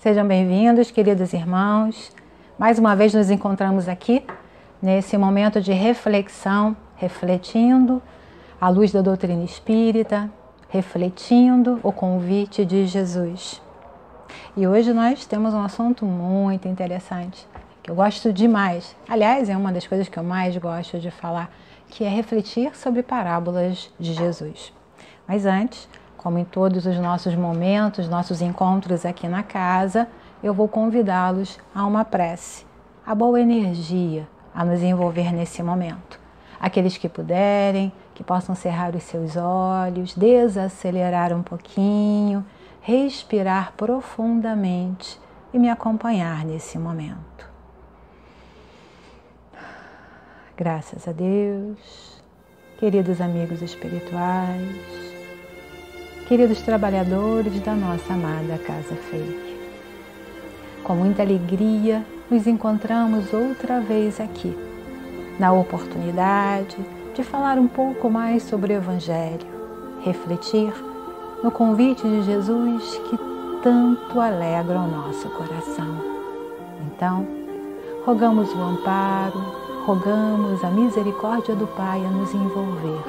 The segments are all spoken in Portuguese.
Sejam bem-vindos, queridos irmãos. Mais uma vez nos encontramos aqui, nesse momento de reflexão, refletindo à luz da doutrina espírita, refletindo o convite de Jesus. E hoje nós temos um assunto muito interessante, que eu gosto demais. Aliás, é uma das coisas que eu mais gosto de falar, que é refletir sobre parábolas de Jesus. Mas antes, como em todos os nossos momentos, nossos encontros aqui na casa, eu vou convidá-los a uma prece, a boa energia a nos envolver nesse momento. Aqueles que puderem, que possam cerrar os seus olhos, desacelerar um pouquinho, respirar profundamente e me acompanhar nesse momento. Graças a Deus, queridos amigos espirituais, queridos trabalhadores da nossa amada Casa Fake. Com muita alegria, nos encontramos outra vez aqui, na oportunidade de falar um pouco mais sobre o Evangelho, refletir no convite de Jesus que tanto alegra o nosso coração. Então, rogamos o amparo, rogamos a misericórdia do Pai a nos envolver,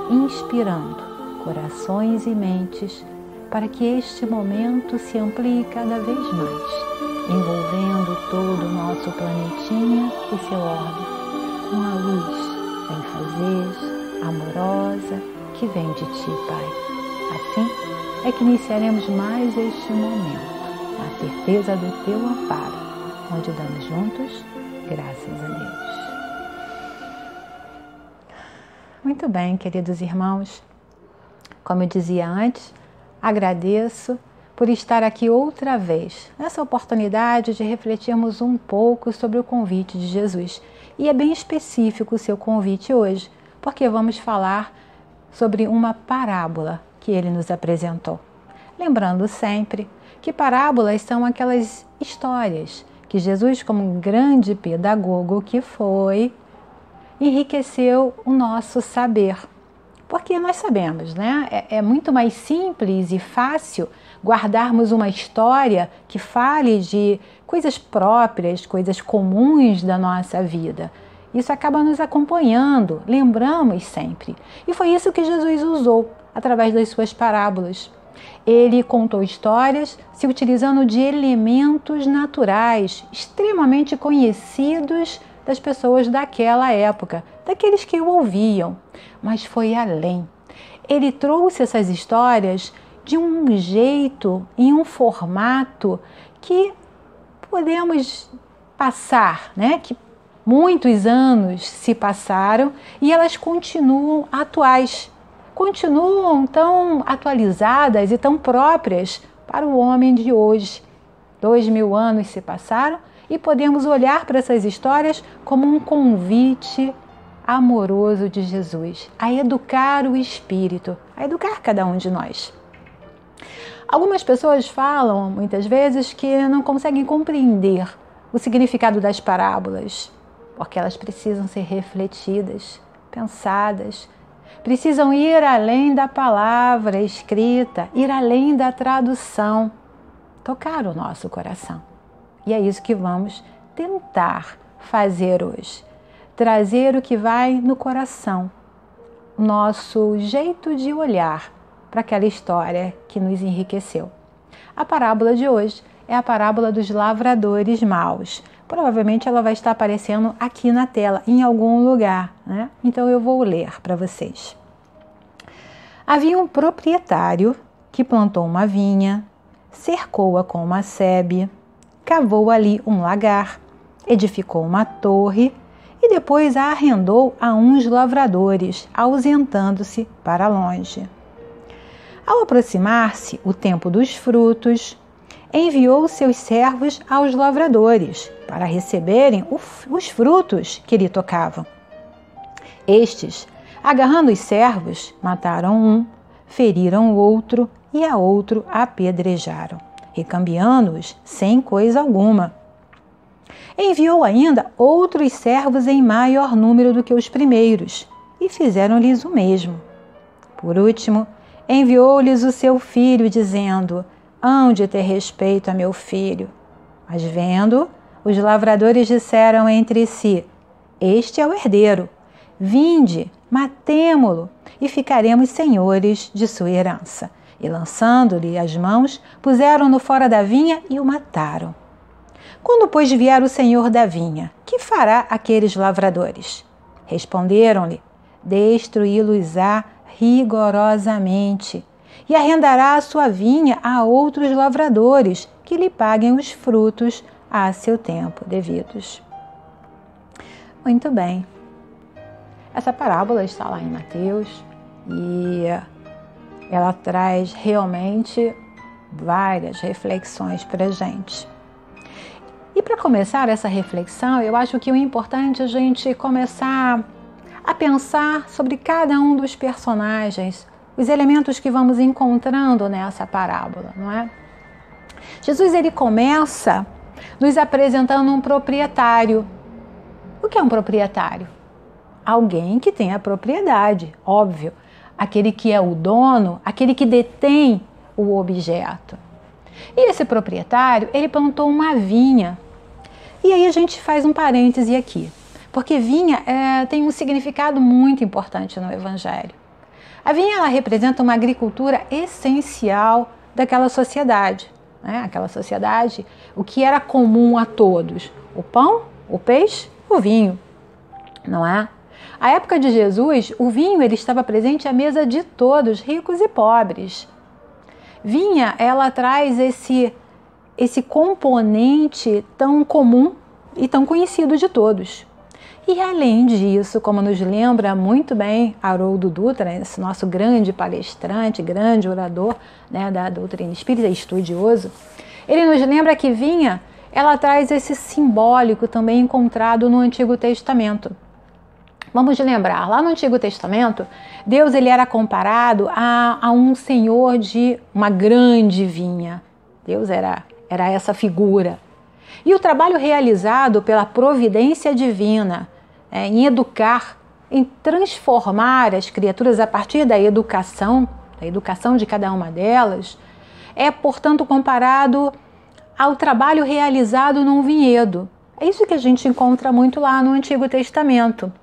inspirando corações e mentes para que este momento se amplie cada vez mais, envolvendo todo o nosso planetinha e seu orbe, com a luz benfazeja, amorosa, que vem de Ti, Pai. Assim é que iniciaremos mais este momento, na certeza do Teu amparo, onde damos juntos graças a Deus. Muito bem, queridos irmãos. Como eu dizia antes, agradeço por estar aqui outra vez, nessa oportunidade de refletirmos um pouco sobre o convite de Jesus. E é bem específico o seu convite hoje, porque vamos falar sobre uma parábola que ele nos apresentou. Lembrando sempre que parábolas são aquelas histórias que Jesus, como um grande pedagogo que foi, enriqueceu o nosso saber. Porque nós sabemos, né? É muito mais simples e fácil guardarmos uma história que fale de coisas próprias, coisas comuns da nossa vida. Isso acaba nos acompanhando, lembramos sempre. E foi isso que Jesus usou através das suas parábolas. Ele contou histórias se utilizando de elementos naturais, extremamente conhecidos das pessoas daquela época, daqueles que o ouviam, mas foi além. Ele trouxe essas histórias de um jeito, em um formato que podemos passar, né? Que muitos anos se passaram e elas continuam atuais, continuam tão atualizadas e tão próprias para o homem de hoje. 2000 anos se passaram e podemos olhar para essas histórias como um convite amoroso de Jesus a educar o espírito, a educar cada um de nós. Algumas pessoas falam, muitas vezes, que não conseguem compreender o significado das parábolas, porque elas precisam ser refletidas, pensadas, precisam ir além da palavra escrita, ir além da tradução, tocar o nosso coração. E é isso que vamos tentar fazer hoje. Trazer o que vai no coração, o nosso jeito de olhar para aquela história que nos enriqueceu. A parábola de hoje é a parábola dos lavradores maus. Provavelmente ela vai estar aparecendo aqui na tela, em algum lugar, né? Então eu vou ler para vocês. Havia um proprietário que plantou uma vinha, cercou-a com uma sebe, cavou ali um lagar, edificou uma torre e depois a arrendou a uns lavradores, ausentando-se para longe. Ao aproximar-se o tempo dos frutos, enviou seus servos aos lavradores para receberem os frutos que lhe tocavam. Estes, agarrando os servos, mataram um, feriram o outro e a outro apedrejaram, recambiando-os sem coisa alguma. Enviou ainda outros servos em maior número do que os primeiros, e fizeram-lhes o mesmo. Por último, enviou-lhes o seu filho, dizendo: hão de ter respeito a meu filho. Mas vendo, os lavradores disseram entre si: este é o herdeiro. Vinde, matemo-lo e ficaremos senhores de sua herança. E lançando-lhe as mãos, puseram-no fora da vinha e o mataram. Quando, pois, vier o senhor da vinha, que fará aqueles lavradores? Responderam-lhe: destruí-los-á rigorosamente, e arrendará a sua vinha a outros lavradores, que lhe paguem os frutos a seu tempo devidos. Muito bem. Essa parábola está lá em Mateus e ela traz realmente várias reflexões para a gente. E para começar essa reflexão, eu acho que o importante é a gente começar a pensar sobre cada um dos personagens, os elementos que vamos encontrando nessa parábola, não é? Jesus, ele começa nos apresentando um proprietário. O que é um proprietário? Alguém que tem a propriedade, óbvio. Aquele que é o dono, aquele que detém o objeto. E esse proprietário, ele plantou uma vinha. E aí a gente faz um parêntese aqui, porque vinha tem um significado muito importante no Evangelho. A vinha, ela representa uma agricultura essencial daquela sociedade, né? Aquela sociedade, o que era comum a todos: o pão, o peixe, o vinho, não é? À época de Jesus, o vinho ele estava presente à mesa de todos, ricos e pobres. Vinha, ela traz esse componente tão comum e tão conhecido de todos. E além disso, como nos lembra muito bem Haroldo Dutra, esse nosso grande palestrante, grande orador, né, da doutrina espírita, estudioso, ele nos lembra que vinha, ela traz esse simbólico também encontrado no Antigo Testamento. Vamos lembrar, lá no Antigo Testamento, Deus ele era comparado a um senhor de uma grande vinha. Deus era essa figura. E o trabalho realizado pela providência divina em educar, em transformar as criaturas a partir da educação de cada uma delas, é, portanto, comparado ao trabalho realizado num vinhedo. É isso que a gente encontra muito lá no Antigo Testamento.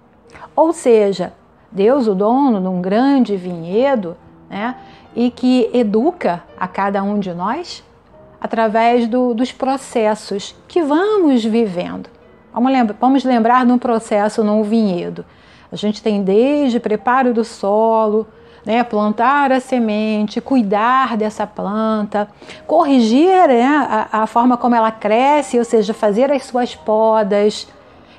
Ou seja, Deus, o dono de um grande vinhedo, né, e que educa a cada um de nós através dos processos que vamos vivendo. Vamos lembrar de um processo num vinhedo. A gente tem desde preparo do solo, né, plantar a semente, cuidar dessa planta, corrigir, né, a forma como ela cresce, ou seja, fazer as suas podas,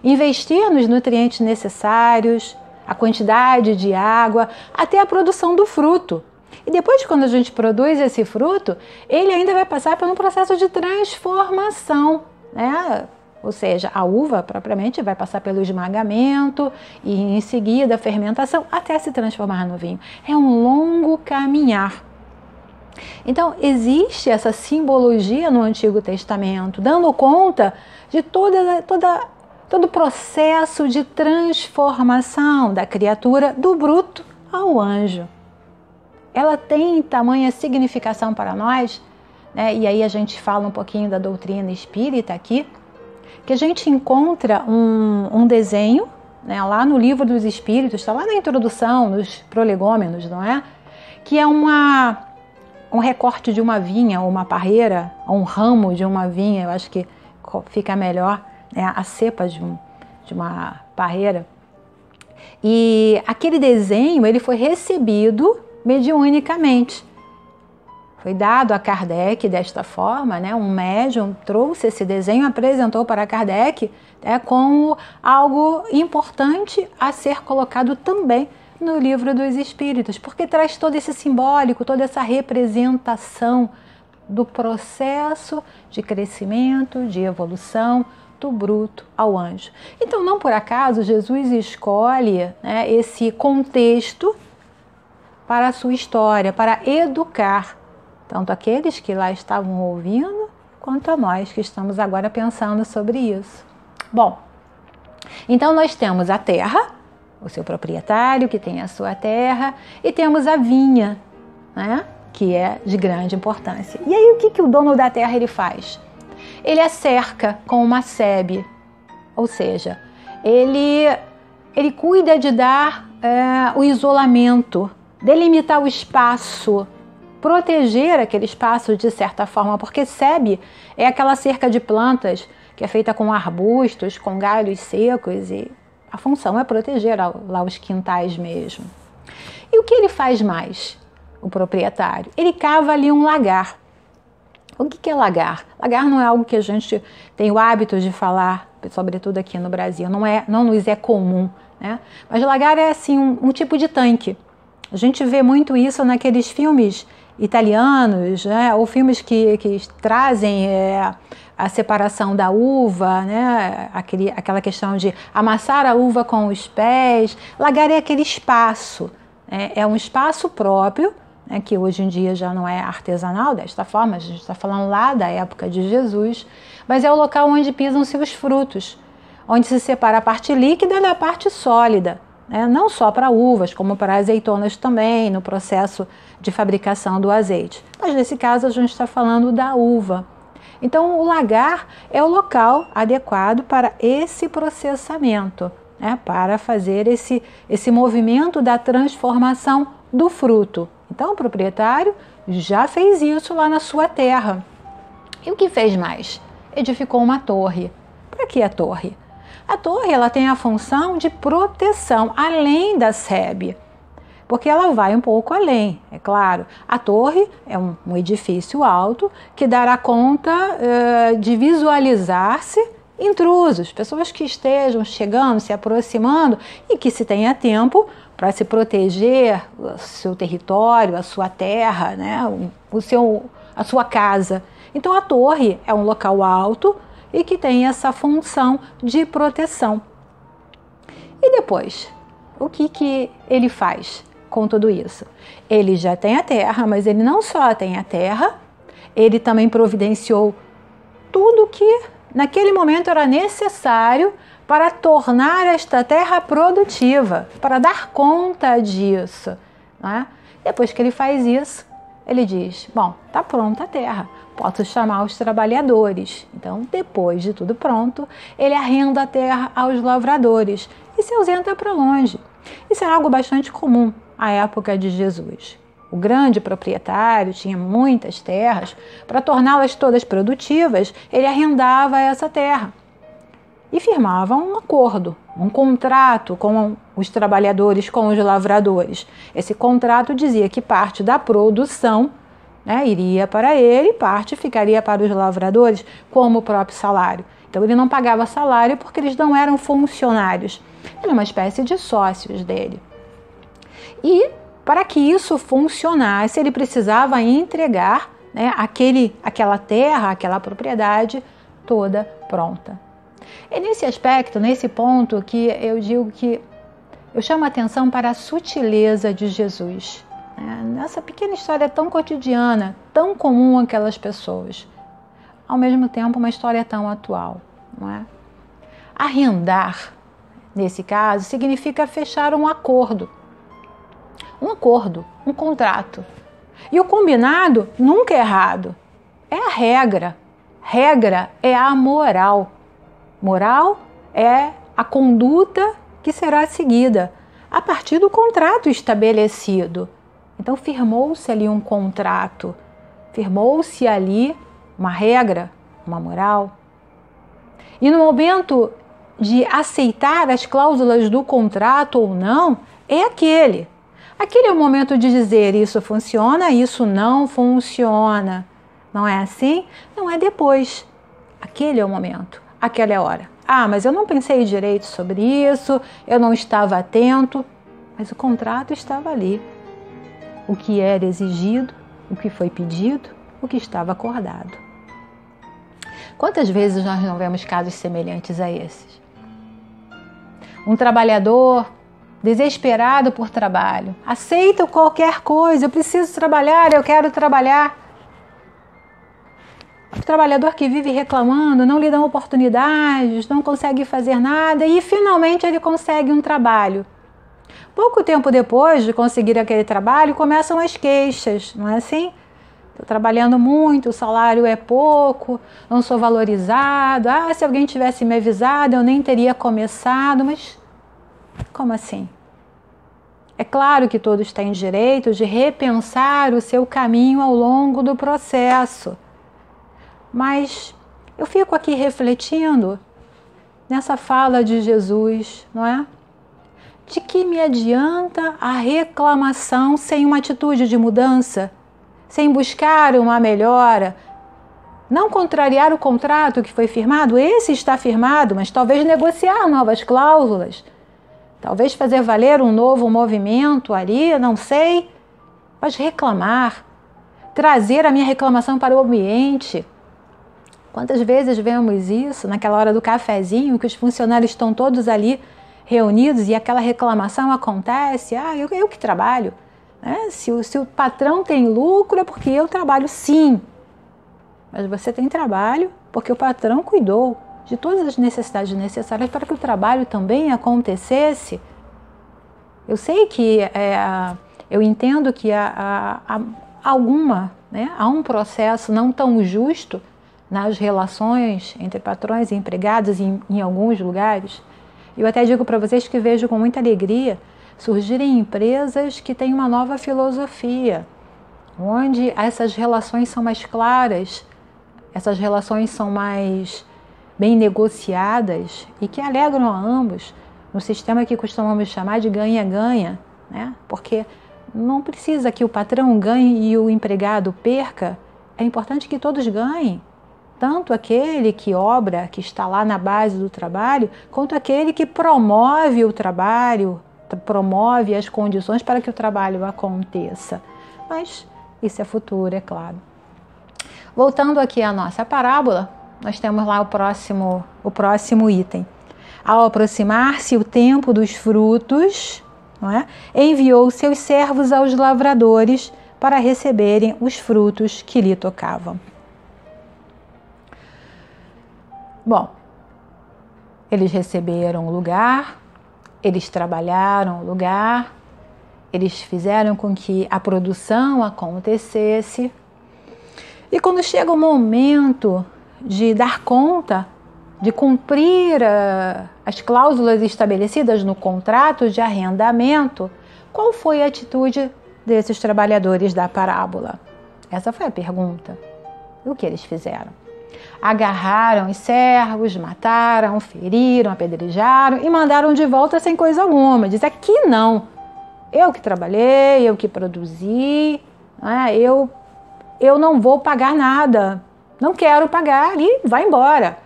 investir nos nutrientes necessários, a quantidade de água, até a produção do fruto. E depois, quando a gente produz esse fruto, ele ainda vai passar por um processo de transformação, né? Ou seja, a uva propriamente vai passar pelo esmagamento e em seguida a fermentação até se transformar no vinho. É um longo caminhar. Então, existe essa simbologia no Antigo Testamento, dando conta de todo o processo de transformação da criatura do bruto ao anjo. Ela tem tamanha significação para nós, né? E aí a gente fala um pouquinho da doutrina espírita aqui, que a gente encontra um desenho, né, lá no Livro dos Espíritos, está lá na introdução, nos prolegômenos, não é? Que é um recorte de uma vinha, ou uma parreira, ou um ramo de uma vinha, eu acho que fica melhor, né, a cepa de uma parreira. E aquele desenho ele foi recebido mediunicamente. Foi dado a Kardec desta forma, né? Um médium trouxe esse desenho, apresentou para Kardec, né, como algo importante a ser colocado também no Livro dos Espíritos, porque traz todo esse simbólico, toda essa representação do processo de crescimento, de evolução, do bruto ao anjo. Então, não por acaso, Jesus escolhe, né, esse contexto para a sua história, para educar tanto aqueles que lá estavam ouvindo, quanto a nós que estamos agora pensando sobre isso. Bom, então nós temos a terra, o seu proprietário que tem a sua terra, e temos a vinha, né, que é de grande importância. E aí o que o dono da terra ele faz? Ele a cerca com uma sebe, ou seja, ele cuida de dar o isolamento, delimitar o espaço, proteger aquele espaço de certa forma, porque sebe é aquela cerca de plantas que é feita com arbustos, com galhos secos, e a função é proteger lá os quintais mesmo. E o que ele faz mais, o proprietário? Ele cava ali um lagar. O que é lagar? Lagar não é algo que a gente tem o hábito de falar, sobretudo aqui no Brasil, não nos é comum, né? Mas lagar é assim um tipo de tanque. A gente vê muito isso naqueles filmes italianos, né? Ou filmes que trazem a separação da uva, né? Aquela questão de amassar a uva com os pés. Lagar é aquele espaço, né? É um espaço próprio, né, que hoje em dia já não é artesanal desta forma, a gente está falando lá da época de Jesus, mas é o local onde pisam-se os frutos, onde se separa a parte líquida da parte sólida, né, não só para uvas, como para azeitonas também, no processo de fabricação do azeite. Mas nesse caso a gente está falando da uva. Então o lagar é o local adequado para esse processamento, né, para fazer esse movimento da transformação do fruto. Então o proprietário já fez isso lá na sua terra. E o que fez mais? Edificou uma torre. Para que a torre? A torre ela tem a função de proteção, além da sebe, porque ela vai um pouco além, é claro. A torre é um edifício alto que dará conta de visualizar-se intrusos, pessoas que estejam chegando, se aproximando e que se tenha tempo para se proteger o seu território, a sua terra, né, a sua casa. Então a torre é um local alto e que tem essa função de proteção. E depois, o que ele faz com tudo isso? Ele já tem a terra, mas ele não só tem a terra, ele também providenciou tudo que naquele momento era necessário para tornar esta terra produtiva, para dar conta disso, né? Depois que ele faz isso, ele diz, bom, está pronta a terra, posso chamar os trabalhadores. Então, depois de tudo pronto, ele arrenda a terra aos lavradores e se ausenta para longe. Isso é algo bastante comum à época de Jesus. O grande proprietário tinha muitas terras, para torná-las todas produtivas, ele arrendava essa terra e firmava um acordo, um contrato com os trabalhadores, com os lavradores. Esse contrato dizia que parte da produção, né, iria para ele, parte ficaria para os lavradores como o próprio salário. Então ele não pagava salário porque eles não eram funcionários, era uma espécie de sócios dele. E para que isso funcionasse, ele precisava entregar, né, aquela terra, aquela propriedade toda pronta. É nesse aspecto, nesse ponto, que eu digo que eu chamo a atenção para a sutileza de Jesus. Nessa pequena história tão cotidiana, tão comum àquelas pessoas. Ao mesmo tempo, uma história tão atual. Não é? Arrendar, nesse caso, significa fechar um acordo. Um acordo, um contrato. E o combinado nunca é errado. É a regra. Regra é a moral. Moral é a conduta que será seguida a partir do contrato estabelecido. Então firmou-se ali um contrato, firmou-se ali uma regra, uma moral. E no momento de aceitar as cláusulas do contrato ou não, é aquele. Aquele é o momento de dizer isso funciona, isso não funciona. Não é assim? Não é depois. Aquele é o momento. Aquela é a hora. Ah, mas eu não pensei direito sobre isso, eu não estava atento, mas o contrato estava ali. O que era exigido, o que foi pedido, o que estava acordado. Quantas vezes nós não vemos casos semelhantes a esses? Um trabalhador desesperado por trabalho, aceita qualquer coisa, eu preciso trabalhar, eu quero trabalhar. O trabalhador que vive reclamando, não lhe dão oportunidades, não consegue fazer nada e finalmente ele consegue um trabalho. Pouco tempo depois de conseguir aquele trabalho, começam as queixas, não é assim? Estou trabalhando muito, o salário é pouco, não sou valorizado. Ah, se alguém tivesse me avisado, eu nem teria começado. Mas como assim? É claro que todos têm direito de repensar o seu caminho ao longo do processo. Mas eu fico aqui refletindo nessa fala de Jesus, não é? De que me adianta a reclamação sem uma atitude de mudança? Sem buscar uma melhora? Não contrariar o contrato que foi firmado? Esse está firmado, mas talvez negociar novas cláusulas. Talvez fazer valer um novo movimento ali, não sei. Mas reclamar. Trazer a minha reclamação para o ambiente. Quantas vezes vemos isso naquela hora do cafezinho, que os funcionários estão todos ali reunidos e aquela reclamação acontece? Ah, eu que trabalho. Né? Se o patrão tem lucro é porque eu trabalho, sim. Mas você tem trabalho porque o patrão cuidou de todas as necessidades necessárias para que o trabalho também acontecesse. Eu sei que, eu entendo que há um processo não tão justo nas relações entre patrões e empregados em alguns lugares. Eu até digo para vocês que vejo com muita alegria surgirem empresas que têm uma nova filosofia, onde essas relações são mais claras, essas relações são mais bem negociadas e que alegram a ambos, no sistema que costumamos chamar de ganha-ganha, né? Porque não precisa que o patrão ganhe e o empregado perca, é importante que todos ganhem. Tanto aquele que obra, que está lá na base do trabalho, quanto aquele que promove o trabalho, promove as condições para que o trabalho aconteça. Mas isso é futuro, é claro. Voltando aqui à nossa parábola, nós temos lá o próximo item. Ao aproximar-se o tempo dos frutos, não é? Enviou seus servos aos lavradores para receberem os frutos que lhe tocavam. Bom, eles receberam o lugar, eles trabalharam o lugar, eles fizeram com que a produção acontecesse. E quando chega o momento de dar conta, de cumprir as cláusulas estabelecidas no contrato de arrendamento, qual foi a atitude desses trabalhadores da parábola? Essa foi a pergunta. E o que eles fizeram? Agarraram os servos, mataram, feriram, apedrejaram e mandaram de volta sem coisa alguma. Diz, aqui não. Eu que trabalhei, eu que produzi, né? Eu não vou pagar nada. Não quero pagar e vai embora.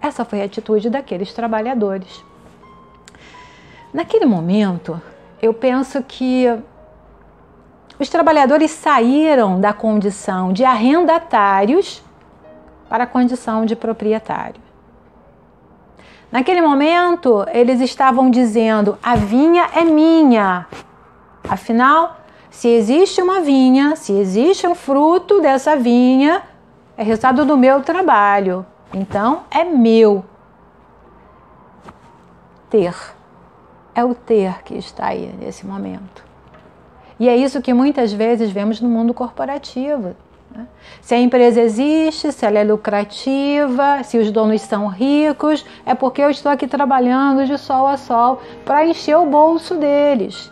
Essa foi a atitude daqueles trabalhadores. Naquele momento, eu penso que os trabalhadores saíram da condição de arrendatários para a condição de proprietário. Naquele momento, eles estavam dizendo, a vinha é minha. Afinal, se existe uma vinha, se existe um fruto dessa vinha, é resultado do meu trabalho. Então, é meu. Ter. É o ter que está aí nesse momento. E é isso que muitas vezes vemos no mundo corporativo. Se a empresa existe, se ela é lucrativa, se os donos são ricos, é porque eu estou aqui trabalhando de sol a sol para encher o bolso deles.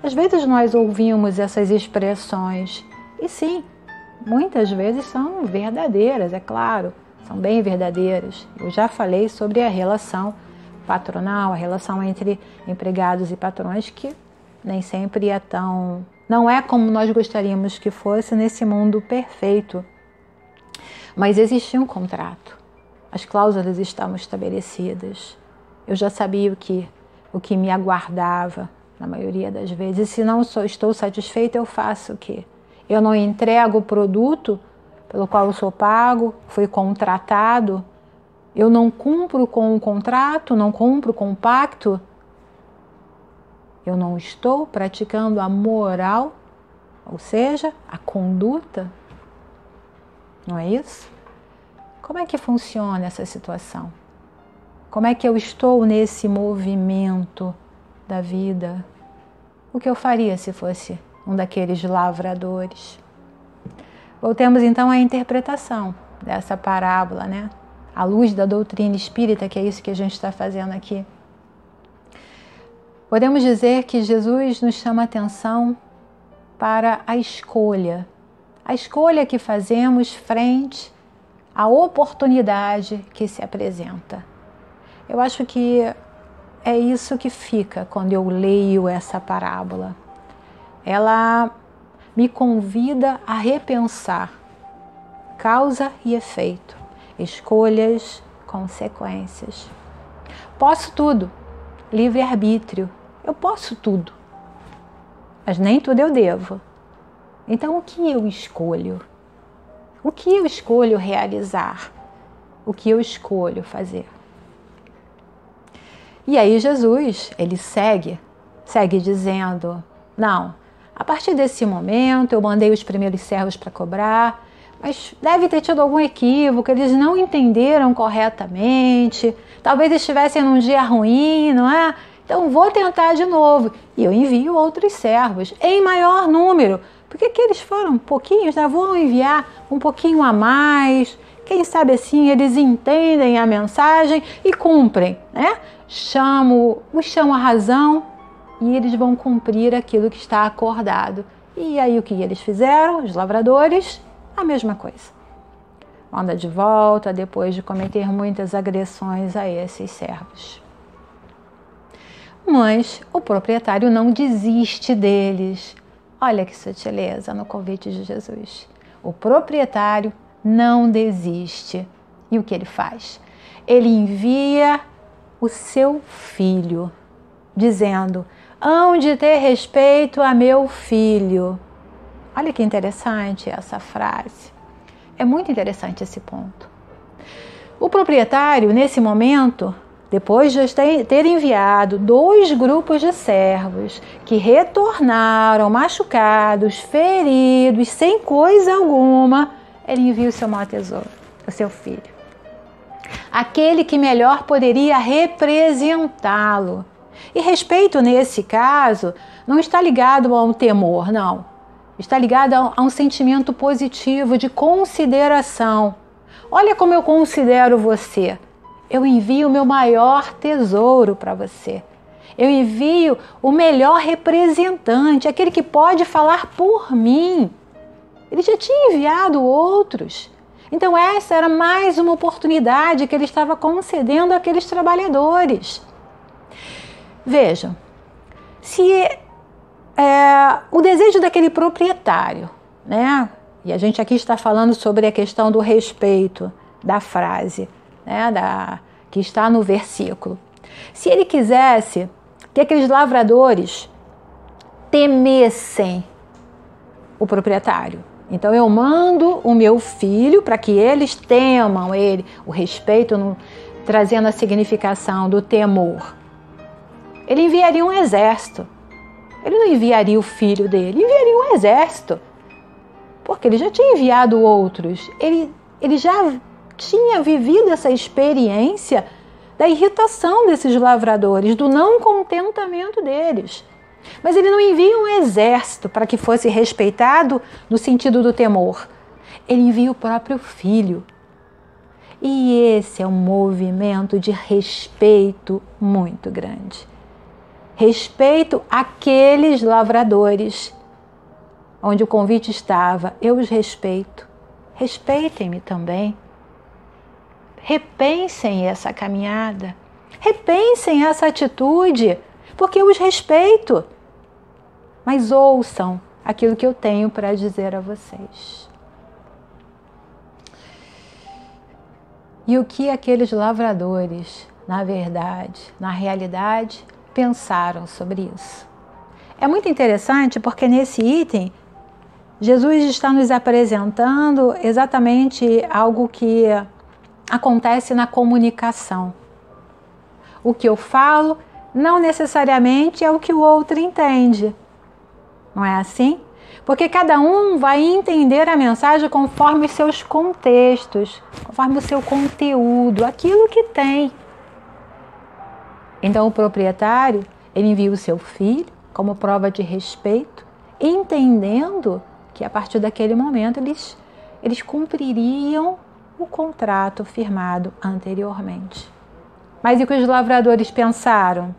Às vezes nós ouvimos essas expressões, e sim, muitas vezes são verdadeiras, é claro, são bem verdadeiras. Eu já falei sobre a relação patronal, a relação entre empregados e patrões, que nem sempre é tão... Não é como nós gostaríamos que fosse nesse mundo perfeito. Mas existia um contrato. As cláusulas estavam estabelecidas. Eu já sabia o que me aguardava, na maioria das vezes. E se não estou satisfeita, eu faço o quê? Eu não entrego o produto pelo qual eu sou pago, fui contratado. Eu não cumpro com o contrato, não cumpro com o pacto. Eu não estou praticando a moral, ou seja, a conduta. Não é isso? Como é que funciona essa situação? Como é que eu estou nesse movimento da vida? o que eu faria se fosse um daqueles lavradores. Voltemos então à interpretação dessa parábola, né? À luz da doutrina espírita, que é isso que a gente está fazendo aqui. Podemos dizer que Jesus nos chama a atenção para a escolha que fazemos frente à oportunidade que se apresenta. Eu acho que é isso que fica quando eu leio essa parábola. Ela me convida a repensar causa e efeito, escolhas, consequências. Posso tudo, livre-arbítrio, eu posso tudo, mas nem tudo eu devo. Então o que eu escolho? O que eu escolho realizar? O que eu escolho fazer? E aí Jesus, ele segue dizendo, não, a partir desse momento eu mandei os primeiros servos para cobrar, mas deve ter tido algum equívoco, eles não entenderam corretamente, talvez estivessem num dia ruim, não é? Então vou tentar de novo. E eu envio outros servos, em maior número, porque eles foram pouquinhos, né? Vou enviar um pouquinho a mais, quem sabe assim eles entendem a mensagem e cumprem, né? Os chamo a razão e eles vão cumprir aquilo que está acordado. E aí o que eles fizeram? Os lavradores, a mesma coisa. Manda de volta depois de cometer muitas agressões a esses servos. Mas o proprietário não desiste deles. Olha que sutileza no convite de Jesus. O proprietário não desiste. E o que ele faz? Ele envia o seu filho, dizendo, hão de ter respeito a meu filho. Olha que interessante essa frase. É muito interessante esse ponto. O proprietário, nesse momento, depois de ter enviado 2 grupos de servos que retornaram machucados, feridos, sem coisa alguma, ele envia o seu maior tesouro, o seu filho. Aquele que melhor poderia representá-lo. E respeito, nesse caso, não está ligado a um temor, não. Está ligado a um sentimento positivo de consideração. Olha como eu considero você. Eu envio o meu maior tesouro para você. Eu envio o melhor representante, aquele que pode falar por mim. Ele já tinha enviado outros. Então essa era mais uma oportunidade que ele estava concedendo àqueles trabalhadores. Vejam, se o desejo daquele proprietário, né? E a gente aqui está falando sobre a questão do respeito da frase, né? Que está no versículo. Se ele quisesse que aqueles lavradores temessem o proprietário, então eu mando o meu filho para que eles temam ele, o respeito trazendo a significação do temor. Ele enviaria um exército. Ele não enviaria o filho dele, enviaria um exército. Porque ele já tinha enviado outros. Ele já tinha vivido essa experiência da irritação desses lavradores, do não contentamento deles. Mas ele não envia um exército para que fosse respeitado no sentido do temor. Ele envia o próprio filho. E esse é um movimento de respeito muito grande. Respeito àqueles lavradores, onde o convite estava, eu os respeito. Respeitem-me também. Repensem essa caminhada. Repensem essa atitude, porque eu os respeito. Mas ouçam aquilo que eu tenho para dizer a vocês. E o que aqueles lavradores, na verdade, na realidade, pensaram sobre isso? É muito interessante porque nesse item, Jesus está nos apresentando exatamente algo que acontece na comunicação. O que eu falo não necessariamente é o que o outro entende. Não é assim? Porque cada um vai entender a mensagem conforme os seus contextos, conforme o seu conteúdo, aquilo que tem. Então o proprietário, ele envia o seu filho, como prova de respeito, entendendo que a partir daquele momento eles cumpririam o contrato firmado anteriormente. Mas e o que os lavradores pensaram?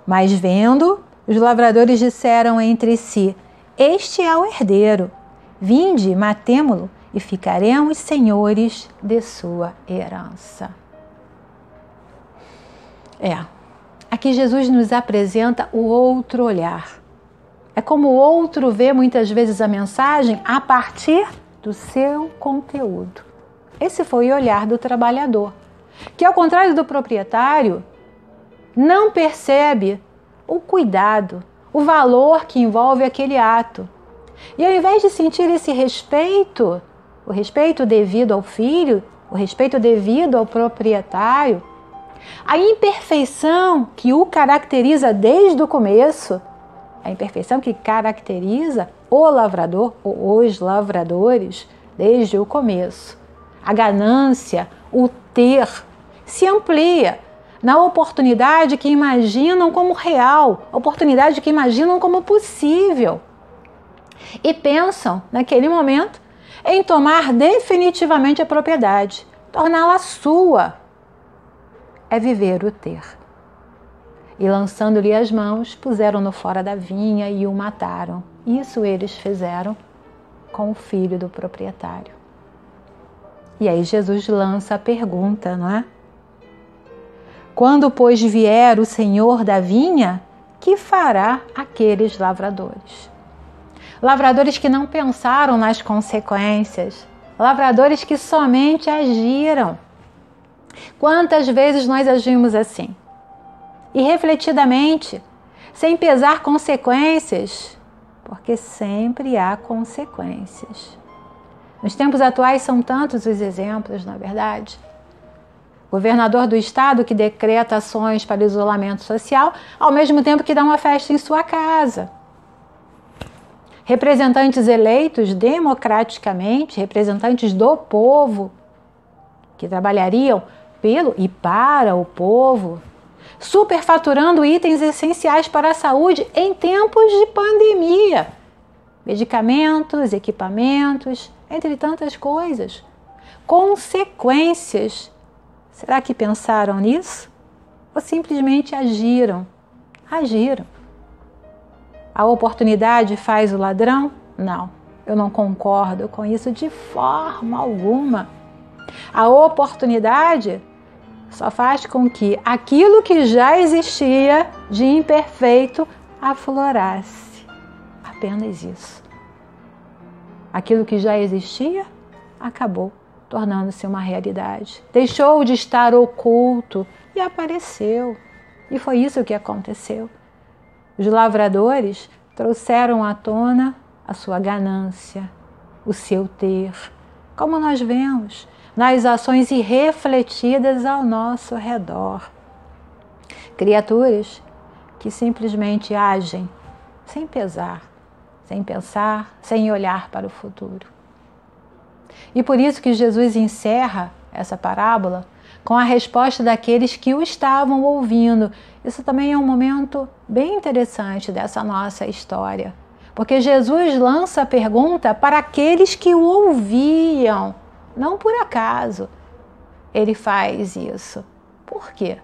Mas vendo, os lavradores disseram entre si: este é o herdeiro, vinde, matemo-lo e ficaremos senhores de sua herança. Aqui Jesus nos apresenta o outro olhar. É como o outro vê muitas vezes a mensagem a partir do seu conteúdo. Esse foi o olhar do trabalhador, que ao contrário do proprietário, não percebe o cuidado, o valor que envolve aquele ato. E ao invés de sentir esse respeito, o respeito devido ao filho, o respeito devido ao proprietário, a imperfeição que o caracteriza desde o começo, a imperfeição que caracteriza o lavrador ou os lavradores desde o começo, a ganância, o ter, se amplia na oportunidade que imaginam como real, oportunidade que imaginam como possível. E pensam, naquele momento, em tomar definitivamente a propriedade, torná-la sua. É viver o ter. E lançando-lhe as mãos, puseram-no fora da vinha e o mataram. Isso eles fizeram com o filho do proprietário. E aí Jesus lança a pergunta, não é? Quando, pois, vier o Senhor da vinha, que fará aqueles lavradores? Lavradores que não pensaram nas consequências, lavradores que somente agiram. Quantas vezes nós agimos assim? E refletidamente, sem pesar consequências, porque sempre há consequências. Nos tempos atuais são tantos os exemplos, na verdade. Governador do estado que decreta ações para isolamento social, ao mesmo tempo que dá uma festa em sua casa. Representantes eleitos democraticamente, representantes do povo, que trabalhariam pelo e para o povo, superfaturando itens essenciais para a saúde em tempos de pandemia. Medicamentos, equipamentos, entre tantas coisas. Consequências. Será que pensaram nisso? Ou simplesmente agiram? Agiram. A oportunidade faz o ladrão? Não, eu não concordo com isso de forma alguma. A oportunidade só faz com que aquilo que já existia de imperfeito aflorasse. Apenas isso. Aquilo que já existia acabou tornando-se uma realidade. Deixou de estar oculto e apareceu. E foi isso que aconteceu. Os lavradores trouxeram à tona a sua ganância, o seu ter, como nós vemos nas ações irrefletidas ao nosso redor. Criaturas que simplesmente agem sem pesar, sem pensar, sem olhar para o futuro. E por isso que Jesus encerra essa parábola com a resposta daqueles que o estavam ouvindo. Isso também é um momento bem interessante dessa nossa história, porque Jesus lança a pergunta para aqueles que o ouviam. Não por acaso ele faz isso. Por quê?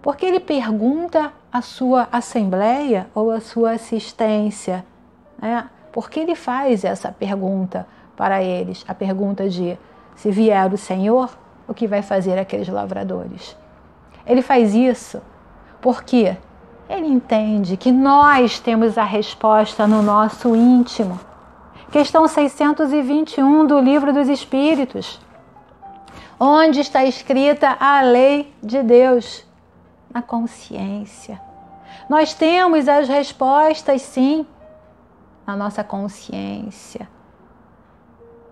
Porque ele pergunta à sua assembleia ou à sua assistência, né? Porque ele faz essa pergunta para eles, a pergunta de se vier o Senhor, o que vai fazer aqueles lavradores? Ele faz isso porque ele entende que nós temos a resposta no nosso íntimo. Questão 621 do Livro dos Espíritos. Onde está escrita a lei de Deus? Na consciência. Nós temos as respostas, sim, na nossa consciência.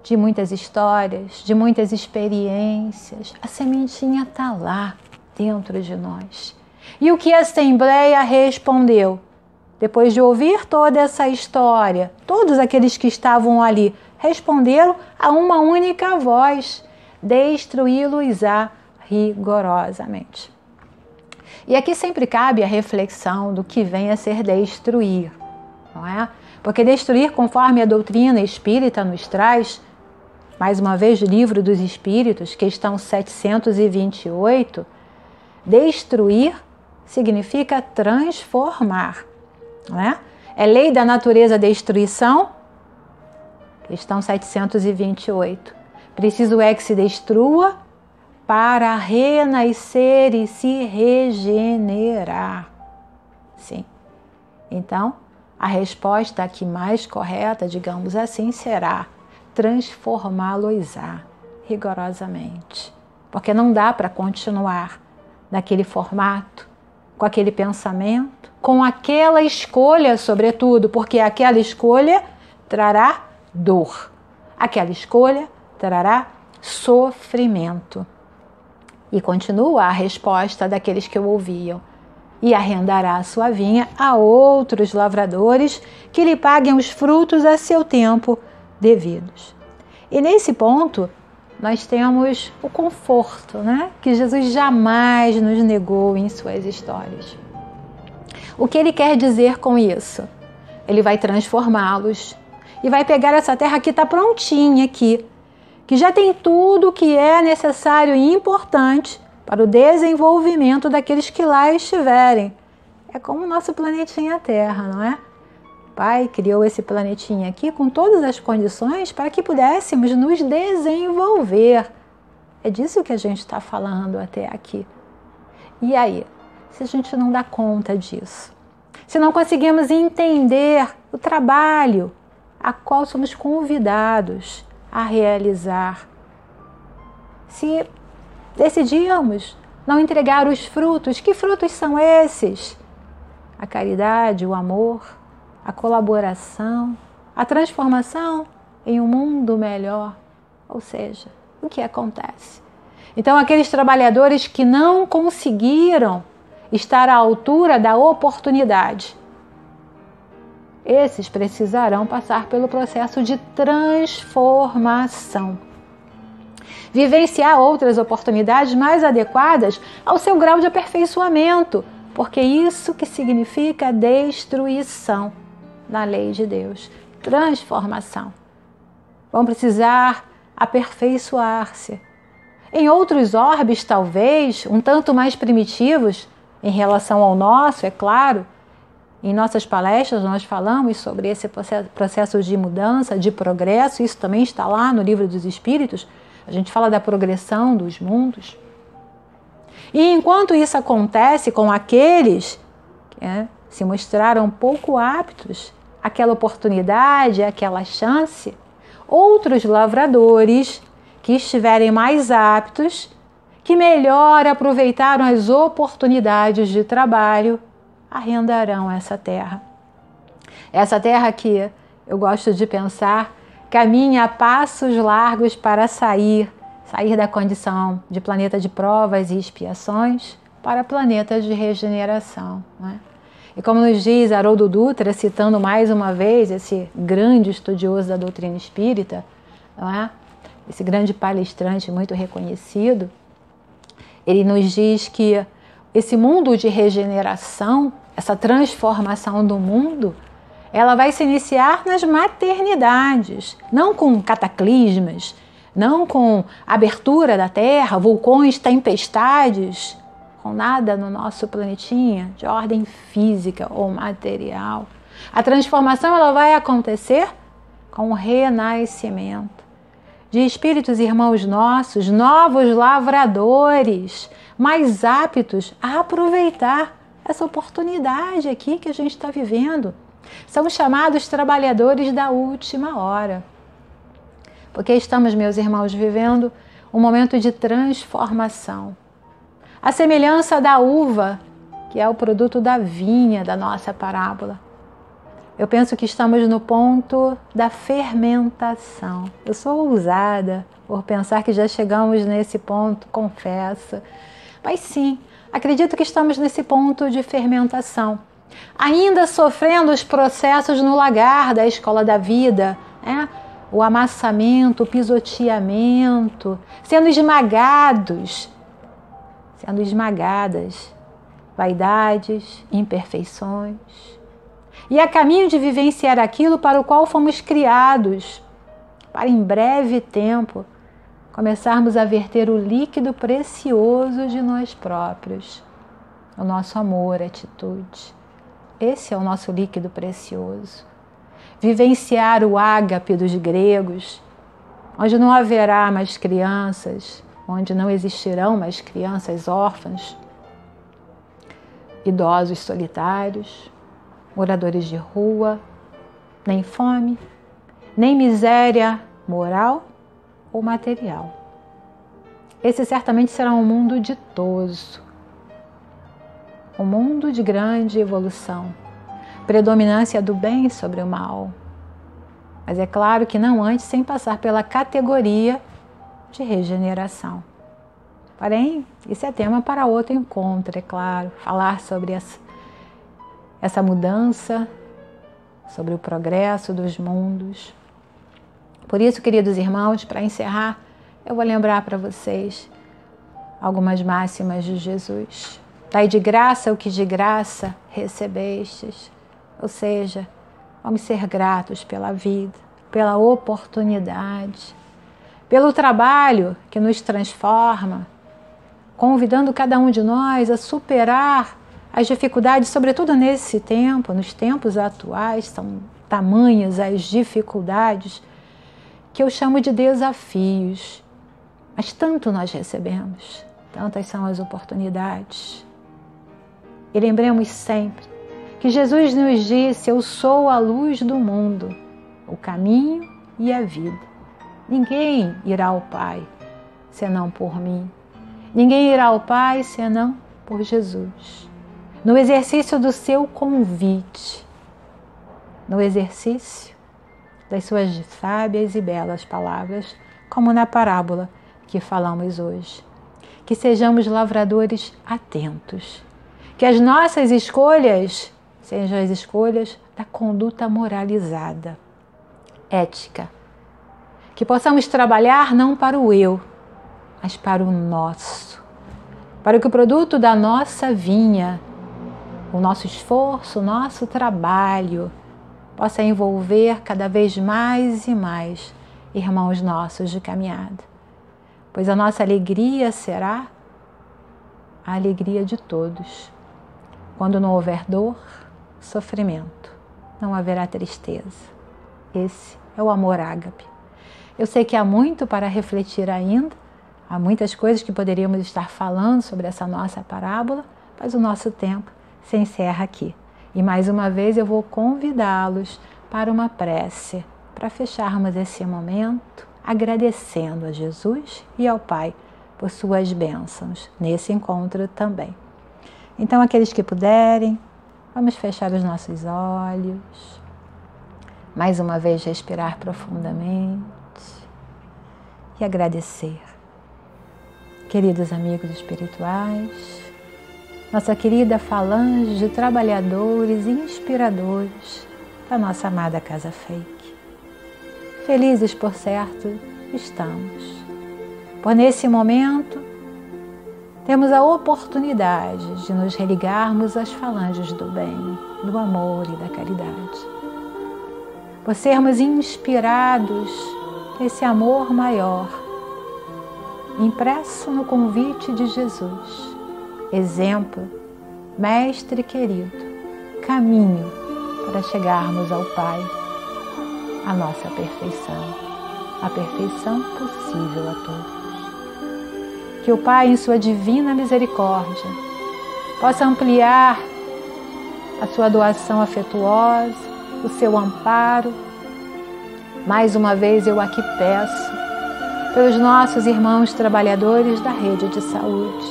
De muitas histórias, de muitas experiências. A sementinha está lá, dentro de nós. E o que a Assembleia respondeu? Depois de ouvir toda essa história, todos aqueles que estavam ali responderam a uma única voz: destruí-los-á rigorosamente. E aqui sempre cabe a reflexão do que vem a ser destruir, não é? Porque destruir, conforme a doutrina espírita nos traz, mais uma vez, Livro dos Espíritos, questão 728, destruir significa transformar, não é? É lei da natureza a destruição, questão 728. Preciso é que se destrua para renascer e se regenerar. Sim. Então, a resposta aqui mais correta, digamos assim, será transformá-los-á rigorosamente. Porque não dá para continuar naquele formato, com aquele pensamento, com aquela escolha, sobretudo, porque aquela escolha trará dor. Aquela escolha trará sofrimento. E continua a resposta daqueles que o ouviam. E arrendará a sua vinha a outros lavradores que lhe paguem os frutos a seu tempo devidos. E nesse ponto, nós temos o conforto, né? Que Jesus jamais nos negou em suas histórias. O que ele quer dizer com isso? Ele vai transformá-los e vai pegar essa terra que está prontinha aqui, que já tem tudo o que é necessário e importante para o desenvolvimento daqueles que lá estiverem. É como o nosso planetinha Terra, não é? O Pai criou esse planetinha aqui com todas as condições para que pudéssemos nos desenvolver. É disso que a gente está falando até aqui. E aí, se a gente não dá conta disso, se não conseguimos entender o trabalho a qual somos convidados a realizar, se decidimos não entregar os frutos, que frutos são esses? A caridade, o amor, a colaboração, a transformação em um mundo melhor. Ou seja, o que acontece? Então, aqueles trabalhadores que não conseguiram estar à altura da oportunidade, esses precisarão passar pelo processo de transformação. Vivenciar outras oportunidades mais adequadas ao seu grau de aperfeiçoamento, porque isso que significa destruição na lei de Deus, transformação. Vão precisar aperfeiçoar-se. Em outros orbes, talvez, um tanto mais primitivos, em relação ao nosso, é claro, em nossas palestras nós falamos sobre esse processo de mudança, de progresso, isso também está lá no Livro dos Espíritos, a gente fala da progressão dos mundos. E enquanto isso acontece com aqueles que se mostraram pouco aptos àquela oportunidade, àquela chance, outros lavradores que estiverem mais aptos, que melhor aproveitaram as oportunidades de trabalho, arrendarão essa terra. Essa terra que eu gosto de pensar caminha a passos largos para sair da condição de planeta de provas e expiações para planeta de regeneração, né? E como nos diz Haroldo Dutra, citando mais uma vez esse grande estudioso da doutrina espírita, não é? Esse grande palestrante muito reconhecido, ele nos diz que esse mundo de regeneração, essa transformação do mundo, ela vai se iniciar nas maternidades, não com cataclismas, não com abertura da terra, vulcões, tempestades, com nada no nosso planetinha de ordem física ou material. A transformação ela vai acontecer com o renascimento de espíritos irmãos nossos, novos lavradores, mais aptos a aproveitar essa oportunidade aqui que a gente está vivendo. São chamados trabalhadores da última hora. Porque estamos, meus irmãos, vivendo um momento de transformação. A semelhança da uva, que é o produto da vinha da nossa parábola. Eu penso que estamos no ponto da fermentação. Eu sou ousada por pensar que já chegamos nesse ponto, confesso. Mas sim, acredito que estamos nesse ponto de fermentação. Ainda sofrendo os processos no lagar da escola da vida, né? O amassamento, o pisoteamento, sendo esmagadas vaidades, imperfeições. E a caminho de vivenciar aquilo para o qual fomos criados, para em breve tempo começarmos a verter o líquido precioso de nós próprios, o nosso amor, atitude. Esse é o nosso líquido precioso. Vivenciar o ágape dos gregos, onde não haverá mais crianças, onde não existirão mais crianças órfãs, idosos solitários, moradores de rua, nem fome, nem miséria moral ou material. Esse certamente será um mundo ditoso, um mundo de grande evolução, predominância do bem sobre o mal. Mas é claro que não antes sem passar pela categoria de regeneração. Porém, isso é tema para outro encontro, é claro, falar sobre essa mudança, sobre o progresso dos mundos. Por isso, queridos irmãos, para encerrar, eu vou lembrar para vocês algumas máximas de Jesus. Dai de graça o que de graça recebestes. Ou seja, vamos ser gratos pela vida, pela oportunidade, pelo trabalho que nos transforma, convidando cada um de nós a superar as dificuldades, sobretudo nesse tempo, nos tempos atuais, são tamanhas as dificuldades que eu chamo de desafios. Mas tanto nós recebemos, tantas são as oportunidades. E lembremos sempre que Jesus nos disse: eu sou a luz do mundo, o caminho e a vida. Ninguém irá ao Pai senão por mim. Ninguém irá ao Pai senão por Jesus. No exercício do seu convite, no exercício das suas sábias e belas palavras, como na parábola que falamos hoje. Que sejamos lavradores atentos, que as nossas escolhas sejam as escolhas da conduta moralizada, ética, que possamos trabalhar não para o eu, mas para o nosso, para que o produto da nossa vinha, o nosso esforço, o nosso trabalho, possa envolver cada vez mais e mais irmãos nossos de caminhada. Pois a nossa alegria será a alegria de todos. Quando não houver dor, sofrimento, não haverá tristeza. Esse é o amor ágape. Eu sei que há muito para refletir ainda, há muitas coisas que poderíamos estar falando sobre essa nossa parábola, mas o nosso tempo se encerra aqui. E mais uma vez eu vou convidá-los para uma prece, para fecharmos esse momento agradecendo a Jesus e ao Pai por suas bênçãos nesse encontro também. Então, aqueles que puderem, vamos fechar os nossos olhos, mais uma vez respirar profundamente e agradecer. Queridos amigos espirituais, nossa querida falange de trabalhadores e inspiradores da nossa amada Casa Fake. Felizes, por certo, estamos. Por nesse momento, temos a oportunidade de nos religarmos às falanges do bem, do amor e da caridade. Por sermos inspirados nesse amor maior, impresso no convite de Jesus, exemplo, mestre querido, caminho para chegarmos ao Pai, a nossa perfeição, a perfeição possível a todos. Que o Pai, em sua divina misericórdia, possa ampliar a sua doação afetuosa, o seu amparo. Mais uma vez eu aqui peço pelos nossos irmãos trabalhadores da rede de saúde,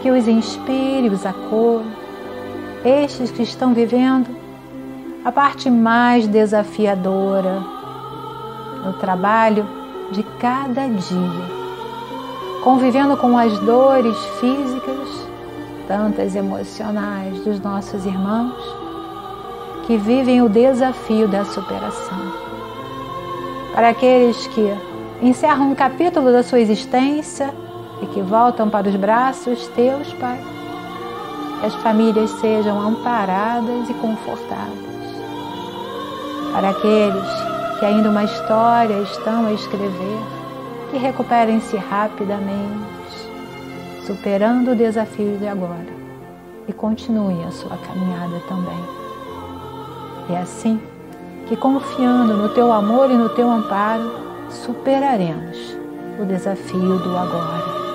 que os inspire, os acolha, estes que estão vivendo a parte mais desafiadora no trabalho de cada dia, convivendo com as dores físicas, tantas emocionais dos nossos irmãos que vivem o desafio da superação. Para aqueles que encerram um capítulo da sua existência e que voltam para os braços teus, Pai, que as famílias sejam amparadas e confortadas. Para aqueles que ainda uma história estão a escrever, que recuperem-se rapidamente, superando o desafio de agora e continuem a sua caminhada também. É assim que, confiando no teu amor e no teu amparo, superaremos o desafio do agora.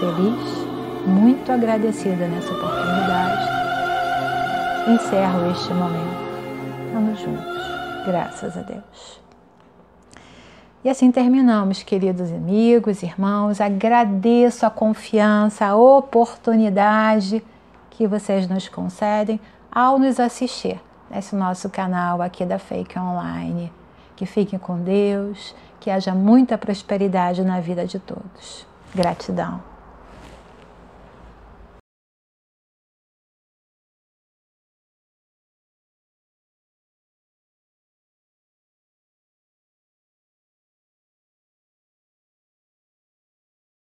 Feliz, muito agradecida nessa oportunidade, encerro este momento. Vamos juntos, graças a Deus. E assim terminamos, queridos amigos, irmãos. Agradeço a confiança, a oportunidade que vocês nos concedem ao nos assistir nesse nosso canal aqui da Fake Online. Que fiquem com Deus, que haja muita prosperidade na vida de todos. Gratidão.